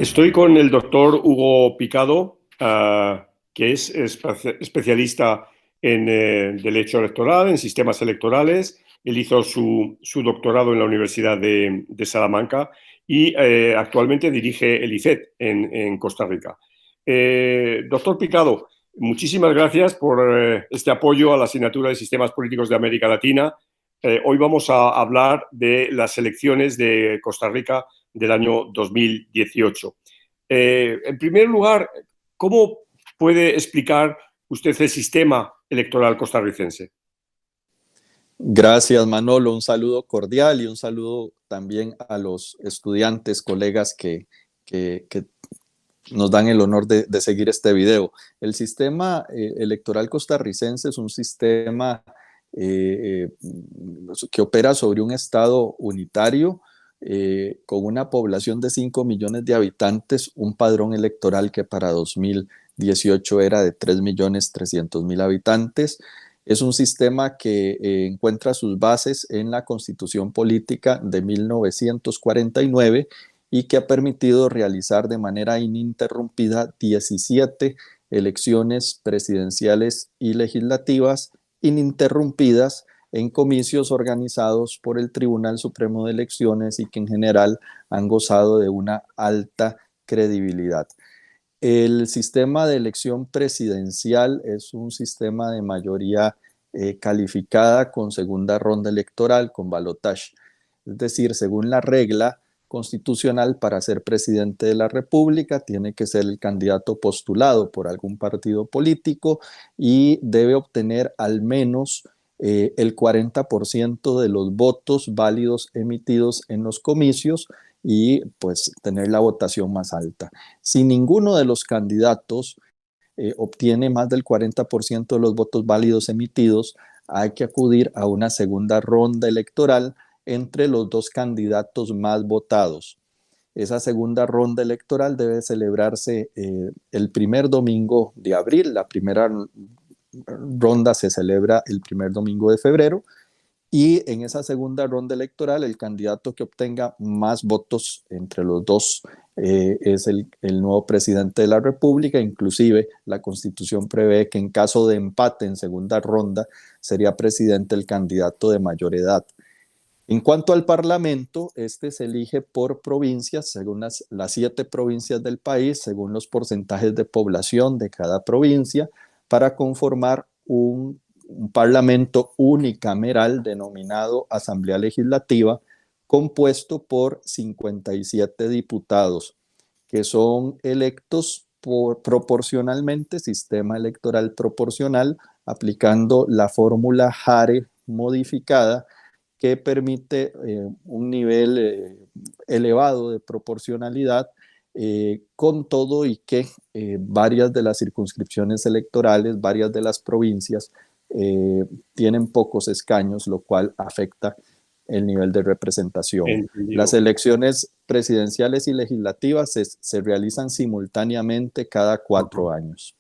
Estoy con el doctor Hugo Picado, que es especialista en Derecho Electoral, en sistemas electorales. Él hizo su doctorado en la Universidad de Salamanca y actualmente dirige el ICET en Costa Rica. Doctor Picado, muchísimas gracias por este apoyo a la asignatura de Sistemas Políticos de América Latina. Hoy vamos a hablar de las elecciones de Costa Rica del año 2018. En primer lugar, ¿cómo puede explicar usted el sistema electoral costarricense? Gracias, Manolo. Un saludo cordial y un saludo también a los estudiantes, colegas que nos dan el honor de seguir este video. El sistema electoral costarricense es un sistema que opera sobre un estado unitario con una población de 5 millones de habitantes, un padrón electoral que para 2018 era de 3.300.000 habitantes. Es un sistema que encuentra sus bases en la Constitución Política de 1949 y que ha permitido realizar de manera ininterrumpida 17 elecciones presidenciales y legislativas ininterrumpidas en comicios organizados por el Tribunal Supremo de Elecciones y que en general han gozado de una alta credibilidad. El sistema de elección presidencial es un sistema de mayoría calificada con segunda ronda electoral, con balotaje. Es decir, según la regla constitucional, para ser presidente de la República tiene que ser el candidato postulado por algún partido político y debe obtener al menos el 40% de los votos válidos emitidos en los comicios y pues tener la votación más alta. Si ninguno de los candidatos obtiene más del 40% de los votos válidos emitidos, hay que acudir a una segunda ronda electoral entre los dos candidatos más votados. Esa segunda ronda electoral debe celebrarse el primer domingo de abril. La primera ronda se celebra el primer domingo de febrero. Y en esa segunda ronda electoral, el candidato que obtenga más votos entre los dos es el nuevo presidente de la República. Inclusive, la Constitución prevé que en caso de empate en segunda ronda, sería presidente el candidato de mayor edad. En cuanto al Parlamento, este se elige por provincias, según las 7 provincias del país, según los porcentajes de población de cada provincia, para conformar un parlamento unicameral denominado Asamblea Legislativa, compuesto por 57 diputados, que son electos proporcionalmente, sistema electoral proporcional, aplicando la fórmula Hare modificada, que permite un nivel elevado de proporcionalidad, con todo y que varias de las circunscripciones electorales, varias de las provincias tienen pocos escaños, lo cual afecta el nivel de representación. Entendido. Las elecciones presidenciales y legislativas se realizan simultáneamente cada 4 años.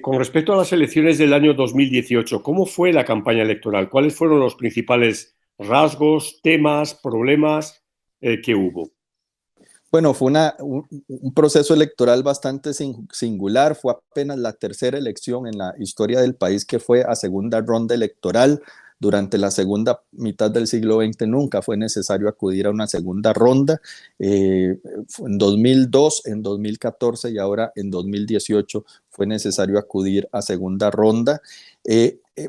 Con respecto a las elecciones del año 2018, ¿cómo fue la campaña electoral? ¿Cuáles fueron los principales rasgos, temas, problemas que hubo? Bueno, fue un proceso electoral bastante singular. Fue apenas la tercera elección en la historia del país que fue a segunda ronda electoral. Durante la segunda mitad del siglo XX nunca fue necesario acudir a una segunda ronda. En 2002, en 2014 y ahora en 2018 fue necesario acudir a segunda ronda.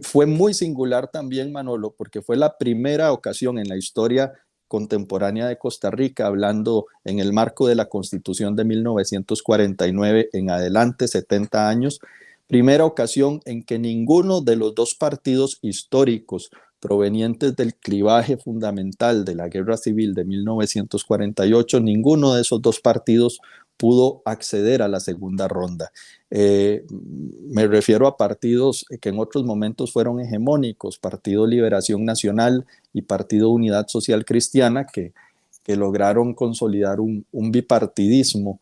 Fue muy singular también, Manolo, porque fue la primera ocasión en la historia contemporánea de Costa Rica, hablando en el marco de la Constitución de 1949 en adelante, 70 años, primera ocasión en que ninguno de los dos partidos históricos provenientes del clivaje fundamental de la Guerra Civil de 1948, ninguno de esos dos partidos pudo acceder a la segunda ronda. Me refiero a partidos que en otros momentos fueron hegemónicos, Partido Liberación Nacional y Partido Unidad Social Cristiana, que lograron consolidar un bipartidismo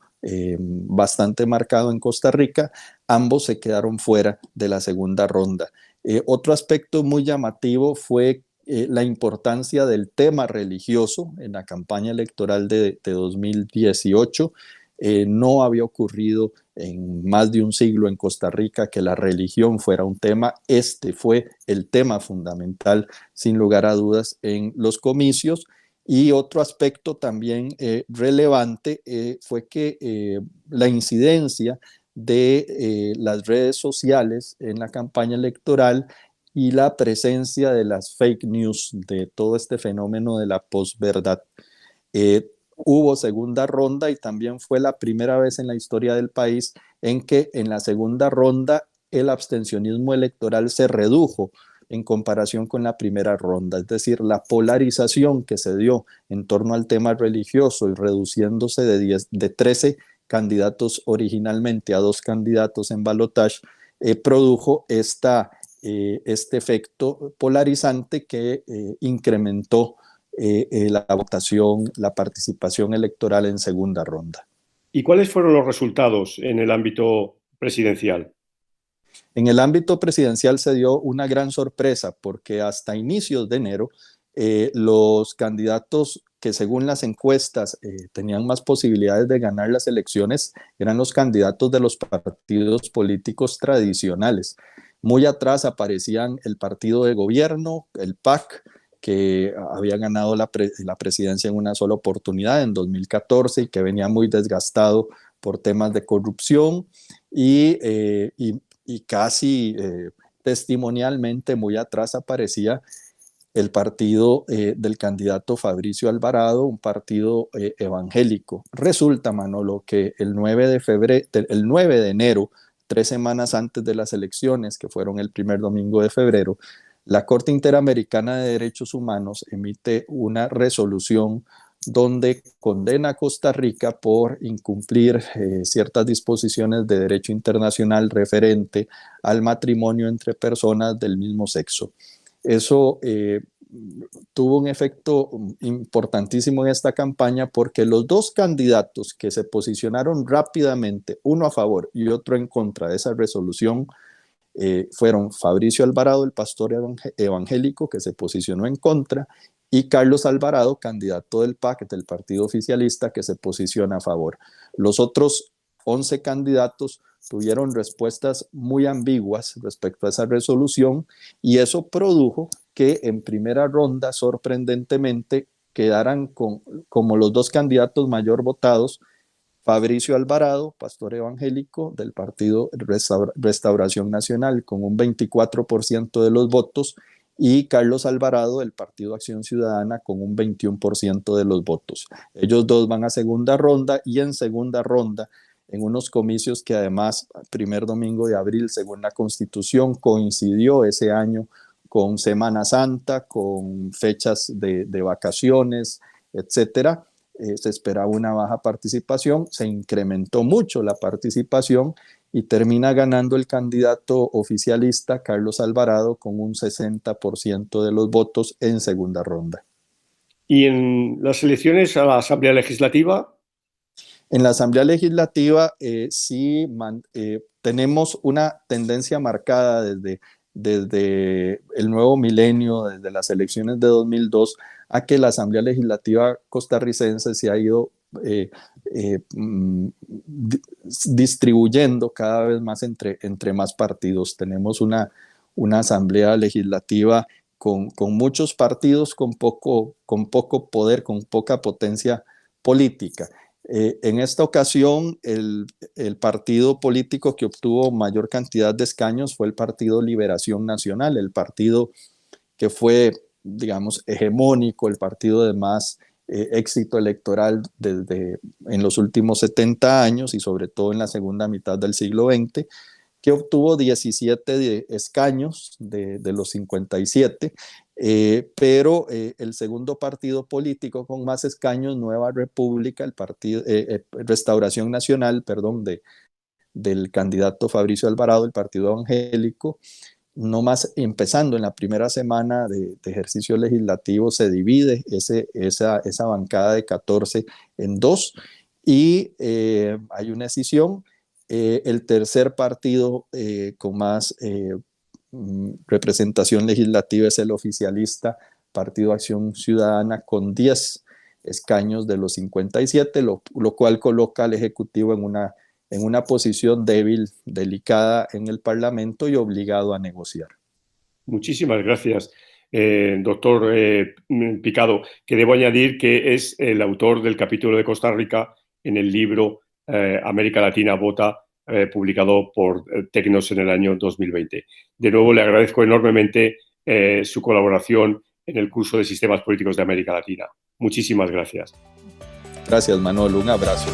bastante marcado en Costa Rica. Ambos se quedaron fuera de la segunda ronda. Otro aspecto muy llamativo fue la importancia del tema religioso en la campaña electoral de 2018. No había ocurrido en más de un siglo en Costa Rica que la religión fuera un tema. Este fue el tema fundamental, sin lugar a dudas, en los comicios. Y otro aspecto también relevante fue que la incidencia de las redes sociales en la campaña electoral y la presencia de las fake news, de todo este fenómeno de la posverdad. Hubo segunda ronda y también fue la primera vez en la historia del país en que en la segunda ronda el abstencionismo electoral se redujo en comparación con la primera ronda, es decir, la polarización que se dio en torno al tema religioso y reduciéndose de 13 candidatos originalmente a 2 candidatos en balotaje, produjo este efecto polarizante que incrementó la votación, la participación electoral en segunda ronda. ¿Y cuáles fueron los resultados en el ámbito presidencial? En el ámbito presidencial se dio una gran sorpresa porque hasta inicios de enero los candidatos que según las encuestas tenían más posibilidades de ganar las elecciones eran los candidatos de los partidos políticos tradicionales. Muy atrás aparecían el partido de gobierno, el PAC, que había ganado la presidencia en una sola oportunidad en 2014 y que venía muy desgastado por temas de corrupción y casi testimonialmente muy atrás aparecía el partido del candidato Fabricio Alvarado, un partido evangélico. Resulta, Manolo, que el 9 de enero, 3 semanas antes de las elecciones, que fueron el primer domingo de febrero, la Corte Interamericana de Derechos Humanos emite una resolución donde condena a Costa Rica por incumplir ciertas disposiciones de derecho internacional referente al matrimonio entre personas del mismo sexo. Eso tuvo un efecto importantísimo en esta campaña porque los 2 candidatos que se posicionaron rápidamente, uno a favor y otro en contra de esa resolución, fueron Fabricio Alvarado, el pastor evangélico, que se posicionó en contra, y Carlos Alvarado, candidato del PAC, del partido oficialista, que se posiciona a favor. Los otros 11 candidatos tuvieron respuestas muy ambiguas respecto a esa resolución y eso produjo que en primera ronda, sorprendentemente, quedaran como los 2 candidatos mayor votados, Fabricio Alvarado, pastor evangélico del partido Restauración Nacional, con un 24% de los votos, y Carlos Alvarado del partido Acción Ciudadana con un 21% de los votos. Ellos 2 van a segunda ronda y en segunda ronda, en unos comicios que además, primer domingo de abril, según la Constitución, coincidió ese año con Semana Santa, con fechas de vacaciones, etcétera. Se esperaba una baja participación, se incrementó mucho la participación y termina ganando el candidato oficialista Carlos Alvarado con un 60% de los votos en segunda ronda. ¿Y en las elecciones a la Asamblea Legislativa? En la Asamblea Legislativa sí tenemos una tendencia marcada desde el nuevo milenio, desde las elecciones de 2002, a que la Asamblea Legislativa costarricense se ha ido distribuyendo cada vez más entre más partidos. Tenemos una Asamblea Legislativa con muchos partidos, con poco poder, con poca potencia política. En esta ocasión, el partido político que obtuvo mayor cantidad de escaños fue el Partido Liberación Nacional, el partido que fue, digamos, hegemónico, el partido de más éxito electoral en los últimos 70 años y sobre todo en la segunda mitad del siglo XX, que obtuvo 17 escaños de los 57, pero el segundo partido político con más escaños, Nueva República, el partido Restauración Nacional, perdón, del candidato Fabricio Alvarado, el partido evangélico, no más empezando en la primera semana de ejercicio legislativo, se divide esa bancada de 14 en 2 y hay una escisión. El tercer partido con más representación legislativa es el oficialista Partido Acción Ciudadana con 10 escaños de los 57, lo cual coloca al Ejecutivo en una posición débil, delicada en el Parlamento y obligado a negociar. Muchísimas gracias, doctor Picado, que debo añadir que es el autor del capítulo de Costa Rica en el libro América Latina Vota, publicado por Tecnos en el año 2020. De nuevo, le agradezco enormemente su colaboración en el curso de Sistemas Políticos de América Latina. Muchísimas gracias. Gracias, Manolo. Un abrazo.